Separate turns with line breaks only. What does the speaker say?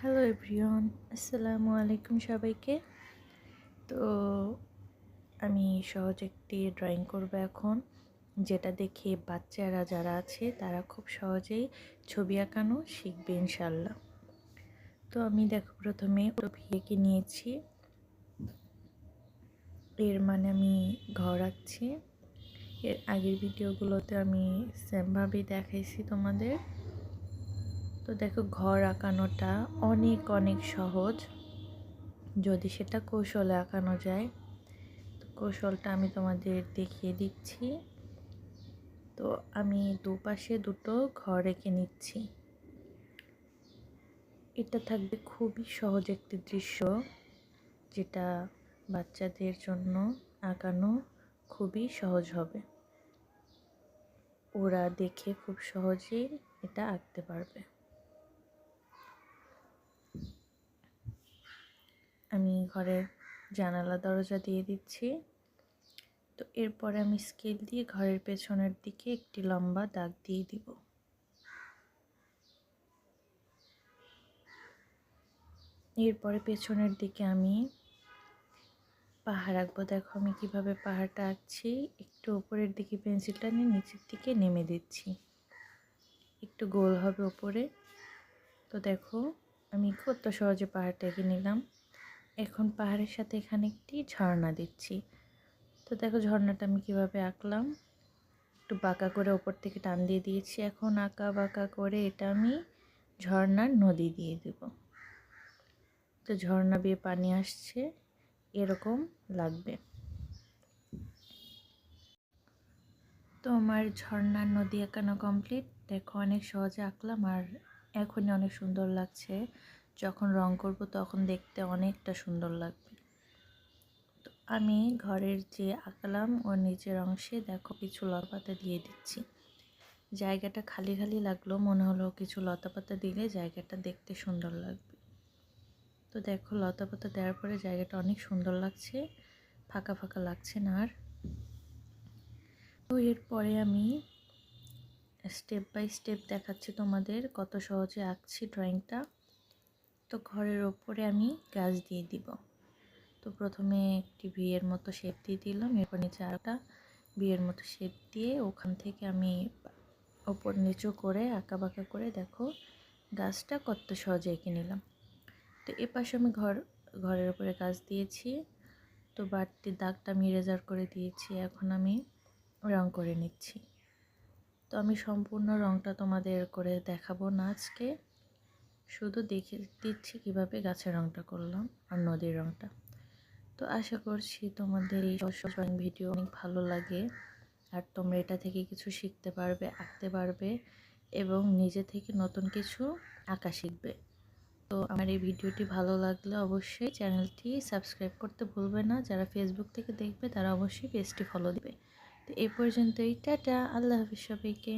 Hello everyone, আসসালামু আলাইকুম সবাইকে। তো আমি সহজ একটি ড্রয়িং করব এখন, যেটা দেখে বাচ্চারা যারা আছে তারা খুব সহজেই ছবি আঁকানো শিখবে ইনশাল্লাহ। তো আমি দেখো প্রথমে এঁকে নিয়েছি, এর মানে আমি ঘর আঁকছি। এর আগের ভিডিওগুলোতে আমি সেমভাবেই দেখাইছি তোমাদের। তো দেখো ঘর আঁকানোটা অনেক অনেক সহজ যদি সেটা কৌশলে আঁকানো যায়। তো কৌশলটা আমি তোমাদের দেখিয়ে দিচ্ছি। তো আমি দুপাশে দুটো ঘর এঁকে নিচ্ছি। এটা থাকবে খুবই সহজ একটি দৃশ্য, যেটা বাচ্চাদের জন্য আঁকানো খুবই সহজ হবে। ওরা দেখে খুব সহজেই এটা আঁকতে পারবে। আমি ঘরের জানালা দরজা দিয়ে দিচ্ছি। তো এরপরে আমি স্কেল দিয়ে ঘরের পেছনের দিকে একটি লম্বা দাগ দিয়ে দিব। এরপরে পেছনের দিকে আমি পাহাড় আঁকবো। দেখো আমি কিভাবে পাহাড়টা আঁকছি। একটু উপরের দিকে পেন্সিলটা নিয়ে নিচের দিকে নেমে দিচ্ছি, একটু গোল হবে উপরে। তো দেখো আমি কত সহজে পাহাড়টা এঁকে নিলাম। এখন পাহাড়ের সাথে এখানে একটি ঝর্ণা দিচ্ছি। তো দেখো ঝর্ণাটা আমি কিভাবে আঁকলাম, একটু বাঁকা করে ওপর থেকে টান দিয়ে দিয়েছি। এখন আঁকা বাঁকা করে এটা আমি ঝর্ণার নদী দিয়ে দেব। তো ঝর্ণা বেয়ে পানি আসছে, এরকম লাগবে। তো আমার ঝর্ণার নদী আঁকানো কমপ্লিট। দেখো অনেক সহজে আঁকলাম, আর এখনই অনেক সুন্দর লাগছে। যখন রং করব তখন দেখতে অনেকটা সুন্দর লাগবে। তো আমি ঘরের যে আঁকলাম ওর নিচের অংশে দেখো কিছু লতাপাতা দিয়ে দিচ্ছি। জায়গাটা খালি খালি লাগলো, মনে হলো কিছু লতাপাতা দিলে জায়গাটা দেখতে সুন্দর লাগবে। তো দেখো লতাপাতা দেওয়ার পরে জায়গাটা অনেক সুন্দর লাগছে, ফাঁকা ফাঁকা লাগছে না আর। তো এরপরে আমি স্টেপ বাই স্টেপ দেখাচ্ছি তোমাদের কত সহজে আঁকছি ড্রয়িংটা। তো ঘরের ওপরে আমি গাছ দিয়ে দিব। তো প্রথমে একটি ভিয়ের মতো শেপ দিয়ে দিলাম, এরপর নিচে আরেকটা ভিয়ের মতো শেপ দিয়ে ওখান থেকে আমি ওপর নিচু করে আঁকা বাঁকা করে দেখো গাছটা কত সহজে এঁকে নিলাম। তো এপাশে আমি ঘরের উপরে গাছ দিয়েছি। তো বাড়তি দাগটা আমি ইরেজার করে দিয়েছি। এখন আমি রং করে নিচ্ছি। তো আমি সম্পূর্ণ রংটা তোমাদের করে দেখাবো না আজকে, শুধু দেখে দিচ্ছি কিভাবে গাছের রংটা করলাম আর নদীর রংটা। তো আশা করছি তোমাদের এই ড্রয়িং ভিডিও অনেক ভালো লাগে, আর তোমরা এটা থেকে কিছু শিখতে পারবে, আঁকতে পারবে এবং নিজে থেকে নতুন কিছু আঁকা শিখবে। তো আমার এই ভিডিওটি ভালো লাগলে অবশ্যই চ্যানেলটি সাবস্ক্রাইব করতে ভুলবে না। যারা ফেসবুক থেকে দেখবে তারা অবশ্যই পেজটি ফলো দিবে। তো এই পর্যন্তই, টাটা, আল্লাহ হাফিজ সবাইকে।